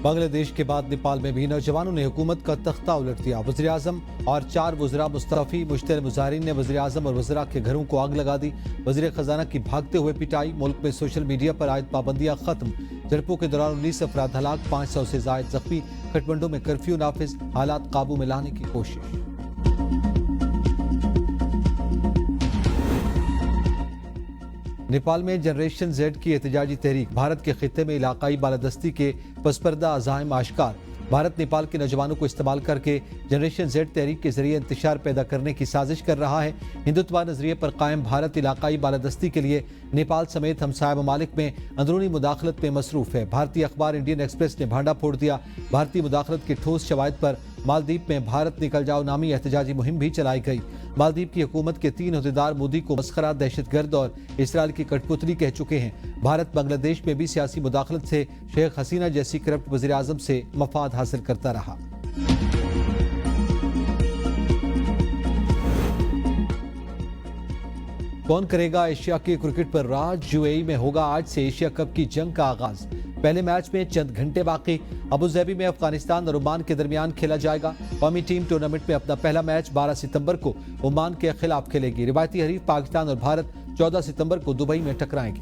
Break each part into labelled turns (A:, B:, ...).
A: बांग्लादेश के बाद नेपाल में भी नौजवानों ने हुकूमत का तख्ता उलट दिया। वज़ीर आज़म और 4 वज़रा मुस्तफ़ी। मुश्तल मुजाहिरीन ने वज़ीर आज़म और वज़रा के घरों को आग लगा दी। वज़ीर खजाना की भागते हुए पिटाई। मुल्क में सोशल मीडिया पर आयद पाबंदियां खत्म। झड़पों के दौरान 19 अफराद हलाक, 500 से जायद जख्मी। काठमांडू में कर्फ्यू नाफिज, हालात काबू में लाने की कोशिश। नेपाल में जनरेशन जेड की एहतजाजी तहरीक। भारत के खित्ते में इलाकाई बालादस्ती के पसपर्दा अज़ाइम आश्कार। भारत नेपाल के नौजवानों को इस्तेमाल करके जनरेशन जेड तहरीक के जरिए इंतशार पैदा करने की साजिश कर रहा है। हिंदुत्व नजरिए पर कायम भारत इलाकाई बालादस्ती के लिए नेपाल समेत हमसाया ममालिक में अंदरूनी मुदाखलत में मसरूफ है। भारतीय अखबार इंडियन एक्सप्रेस ने भांडा फोड़ दिया। भारतीय मुदाखलत के ठोस शवाहिद पर मालदीव में भारत निकल जाओ नामी एहतजाजी मुहिम भी चलाई गई। मालदीव की हुकूमत के 3 ओहदेदार मोदी को मस्खरा, दहशतगर्द और इसराइल की कठपुतली कह चुके हैं। भारत बांग्लादेश में भी सियासी मुदाखलत से शेख हसीना जैसी करप्ट वज़ीर आज़म से मफाद हासिल करता रहा। कौन करेगा एशिया के क्रिकेट पर राज? यूएई में होगा आज से एशिया कप की जंग का आगाज। पहले मैच में चंद घंटे बाकी। अबू धाबी में अफगानिस्तान और ओमान के दरमियान खेला जाएगा। कौमी टीम टूर्नामेंट में अपना पहला मैच 12 सितंबर को ओमान के खिलाफ खेलेगी। रिवायती हरीफ पाकिस्तान और भारत 14 सितंबर को दुबई में टकराएंगे।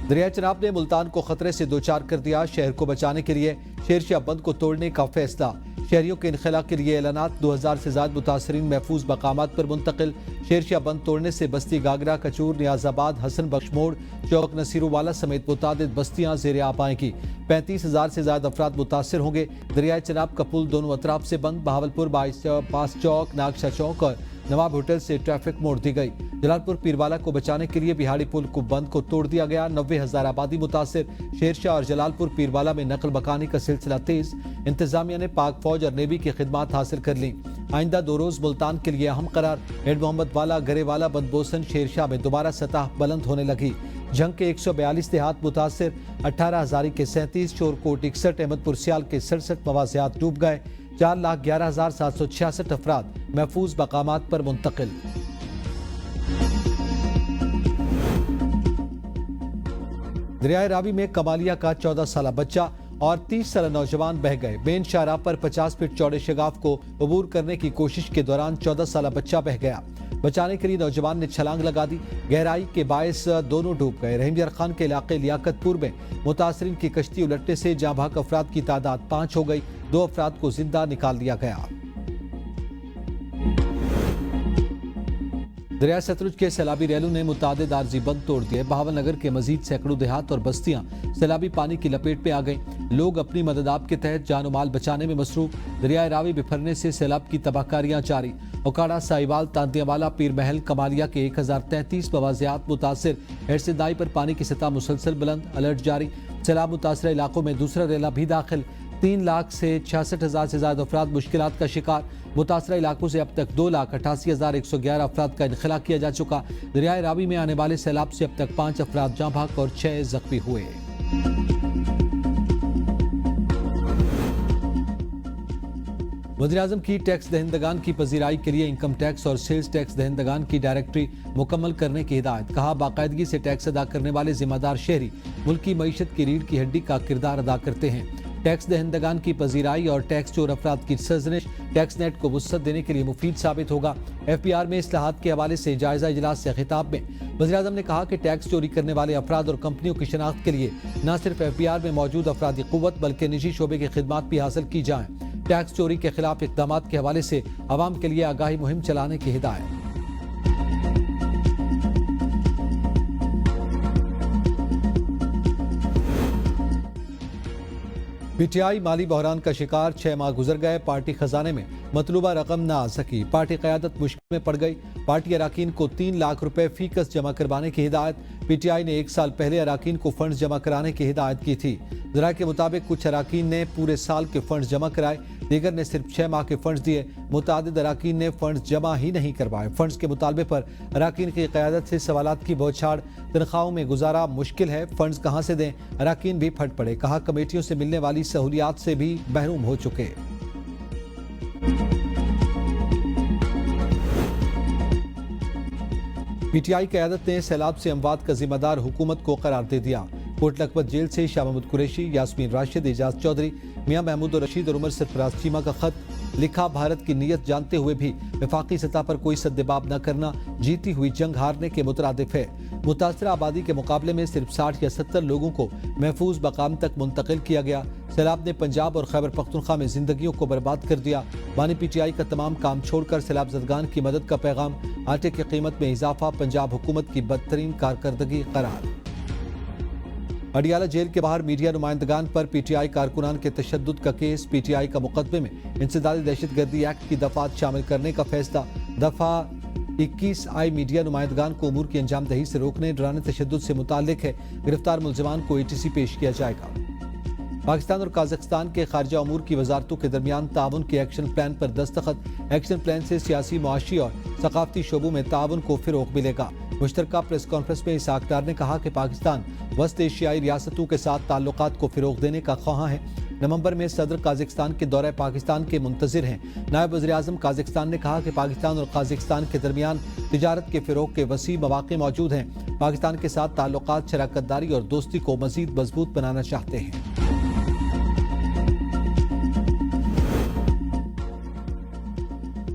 A: दरिया चनाब ने मुल्तान को खतरे से 2 चार कर दिया। शहर को बचाने के लिए शेरशाह बंद को तोड़ने का फैसला। शहरियों के इनखला के लिए ऐलानात। 2000 से ज्यादा मुतासरीन महफूज मकामात पर मुंतकिल। शेरशाह बंद तोड़ने से बस्ती गागरा, कचूर, नियाजाबाद, हसन बख्श मोड़, चौक नसीरुवाला समेत मुतादिद बस्तियां जेर आप आएंगी। 35,000 से ज्यादा अफराद मुतासर होंगे। दरियाए चनाब का पुल दोनों अतराफ से बंद। बहावलपुर, बाईपास चौक, नागशा चौक और नवाब होटल से ट्रैफिक मोड़ दी गई। जलालपुर पीरवाला को बचाने के लिए बिहाड़ी पुल को बंद को तोड़ दिया गया। 90,000 आबादी मुतासर। शेरशाह और जलालपुर पीरवाला में नकल मकानी का सिलसिला तेज। इंतजामिया ने पाक फौज और नेवी की खिदमात हासिल कर ली। आइंदा 2 रोज मुल्तान के लिए अहम करार। हेड मोहम्मद वाला, गरेवाला, बंदबोसन, शेरशाह में दोबारा सतह बुलंद होने लगी। जंग के 142 देहात मुतासर। 18 हजारी के 37, चोरकोट 61, अहमदपुर सियाल के 67 मवासियात डूब गए। 4,11,766 अफराद महफूज मकामात पर मुंतकिल। दरियाए रावी में कमालिया का 14 साल बच्चा और 30 साल नौजवान बह गए। बेन शाहराह पर 50 फीट चौड़े शगाफ को अबूर करने की कोशिश के दौरान 14 साल बच्चा बह गया। बचाने के लिए नौजवान ने छलांग लगा दी। गहराई के बायस दोनों डूब गए। रहीमयार खान के इलाके लियाकतपुर में मुतासरीन की कश्ती उलटने से जाँ भाग अफराद की तादाद 5 हो गई। 2 अफराद को जिंदा निकाल दिया गया। दरिया सतलुज के सैलाबी रैलों ने मुतादिद आर्जी बंद तोड़ दिए। बहावल नगर के मजीद सैकड़ों देहात और बस्तियां सैलाबी पानी की लपेट में आ गई। लोग अपनी मदद आप के तहत जान माल बचाने में मसरूफ। दरियाए रावी बिफरने से सैलाब की तबाहकारियां जारी। ओकाड़ा, साहिवाल, तांतियावाला, पीर महल, कमालिया के 1033 मवाजियात मुतासर। एरसिदाई पर पानी की सतह मुसलसल बुलंद। अलर्ट जारी। सैलाब मुतासर इलाकों में दूसरा रेला भी दाखिल। 3 लाख से 66,000 से ज्यादा अफराद मुश्किलात का शिकार। मुतासरा इलाकों से अब तक 2,88,111 अफराद का इनखला किया जा चुका। दरियाए रावी में आने वाले सैलाब से अब तक 5 अफराद जाँ भाग और 6 जख्मी हुए। वज़ीर-ए-आज़म की टैक्स दहिंदगान की पजीराई के लिए इनकम टैक्स और सेल्स टैक्स दहिंदगान की डायरेक्टरी मुकम्मल करने की हिदायत। कहा, बाकायदगी से टैक्स अदा करने वाले जिम्मेदार शहरी मुल्क की मईशत की रीढ़ की हड्डी का किरदार अदा करते हैं। टैक्स दहिंदगान की पजीराई और टैक्स चोर अफराद की सर्जनिश टैक्स नेट को वुसअत देने के लिए मुफीद साबित होगा। FPR में इस्लाहात के हवाले से जायजा इजलास से खिताब में वज़ीर-ए-आज़म ने कहा कि टैक्स चोरी करने वाले अफराद और कंपनियों की शनाख्त के लिए न सिर्फ FPR में मौजूद अफरादी कुव्वत बल्कि निजी शोबे की खिदमात भी हासिल की जाएं। टैक्स चोरी के खिलाफ इक़दाम के हवाले से अवाम के लिए आगाही मुहिम चलाने की हिदायत। PTI माली बहरान का शिकार। 6 माह गुजर गए, पार्टी खजाने में मतलूबा रकम न आ सकी। पार्टी क़यादत मुश्किल में पड़ गई। पार्टी अराकीन को 3 लाख रुपए फीकस जमा करवाने की हिदायत। PTI ने 1 साल पहले अराकीन को फंड जमा कराने की हिदायत की थी। ज़राए के मुताबिक कुछ अराकीन ने पूरे साल के फंड जमा कराए, दीगर ने सिर्फ 6 माह के फंड दिए। मुतादिद अराकीन ने फंड जमा ही नहीं करवाए। फंड्स के मुतालबे पर अराकीन की क़यादत से सवालात की बौछार। तनख्वाहों में गुजारा मुश्किल है, फंड्स कहाँ से दें? अराकीन भी फट पड़े। कहा, कमेटियों से मिलने वाली सहूलियात से भी महरूम हो चुके। PTI قیادت نے سیلاب سے اموات کا ذمہ دار حکومت کو قرار دے دیا۔ کوٹ لکھپت جیل سے شاہ محمود قریشی، یاسمین راشد، اعجاز چودھری، میاں محمود رشید اور عمر سرفراز چیمہ کا خط لکھا۔ بھارت کی نیت جانتے ہوئے بھی وفاقی سطح پر کوئی سدباب نہ کرنا جیتی ہوئی جنگ ہارنے کے مترادف ہے۔ متاثرہ آبادی کے مقابلے میں صرف 60 یا 70 لوگوں کو محفوظ مقام تک منتقل کیا گیا۔ سیلاب نے پنجاب اور خیبر پختونخوا میں زندگیوں کو برباد کر دیا۔ بانی PTI کا تمام کام چھوڑ کر سیلاب زدگان کی مدد کا پیغام۔ آٹے کی قیمت میں اضافہ پنجاب حکومت کی بدترین کارکردگی قرار۔ اڈیالہ جیل کے باہر میڈیا نمائندگان پر PTI کارکنان کے تشدد کا کیس۔ PTI کا مقدمے میں انسدادی دہشت گردی ایکٹ کی دفعات شامل کرنے کا فیصلہ۔ دفعہ 21 میڈیا نمائندگان کو امور کی انجام دہی سے روکنے، ڈرانے تشدد سے متعلق ہے۔ گرفتار ملزمان کو ETC پیش کیا جائے گا۔ پاکستان اور قازقستان کے خارجہ امور کی وزارتوں کے درمیان تعاون کے ایکشن پلان پر دستخط۔ ایکشن پلان سے سیاسی، معاشی اور ثقافتی شعبوں میں تعاون کو فروغ ملے گا۔ مشترکہ پریس کانفرنس میں اسحاق ڈار نے کہا کہ پاکستان وسط ایشیائی ریاستوں کے ساتھ تعلقات کو فروغ دینے کا خواہاں ہے۔ نومبر میں صدر قازقستان کے دورہ پاکستان کے منتظر ہیں۔ نائب وزیر اعظم قازقستان نے کہا کہ پاکستان اور قازقستان کے درمیان تجارت کے فروغ کے وسیع مواقع موجود ہیں۔ پاکستان کے ساتھ تعلقات، شراکت داری اور دوستی کو مزید مضبوط بنانا چاہتے ہیں۔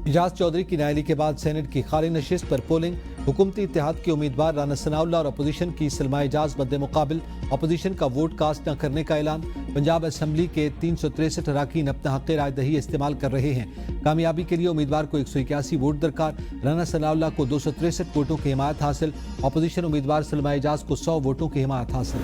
A: اعجاز چودھری کی نااہلی کے بعد سینٹ کی خالی نشست پر پولنگ۔ حکومتی اتحاد کے امیدوار رانا ثناءاللہ اور اپوزیشن کی سلمہ اعجاز مد مقابل۔ اپوزیشن کا ووٹ کاسٹ نہ کرنے کا اعلان۔ پنجاب اسمبلی کے 363 اراکین اپنا حق رائے دہی استعمال کر رہے ہیں۔ کامیابی کے لیے امیدوار کو 181 ووٹ درکار۔ رانا ثناءاللہ کو 263 ووٹوں کی حمایت حاصل۔ اپوزیشن امیدوار سلمہ اعجاز کو 100 ووٹوں کی حمایت حاصل۔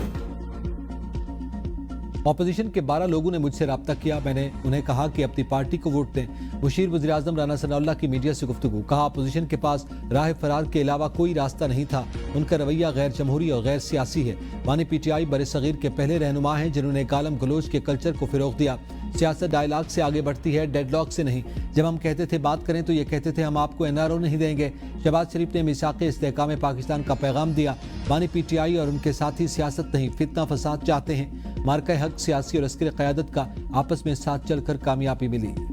A: اپوزیشن کے 12 لوگوں نے مجھ سے رابطہ کیا۔ میں نے انہیں کہا کہ اپنی پارٹی کو ووٹ دیں۔ مشیر وزیر اعظم رانا ثناءاللہ کی میڈیا سے گفتگو۔ کہا اپوزیشن کے پاس راہ فرار کے علاوہ کوئی راستہ نہیں تھا۔ ان کا رویہ غیر جمہوری اور غیر سیاسی ہے۔ بانی PTI برصغیر کے پہلے رہنما ہیں جنہوں نے گالم گلوچ کے کلچر کو فروغ دیا۔ سیاست ڈائیلاگ سے آگے بڑھتی ہے، ڈیڈ لاک سے نہیں۔ جب ہم کہتے تھے بات کریں تو یہ کہتے تھے ہم آپ کو NRO نہیں دیں گے۔ شہباز شریف نے میثاق استحکام پاکستان کا پیغام دیا۔ بانی PTI اور ان کے ساتھی سیاست نہیں، فتنہ فساد چاہتے ہیں۔ مارکہ حق سیاسی اور عسکری قیادت کا آپس میں ساتھ چل کر کامیابی ملی۔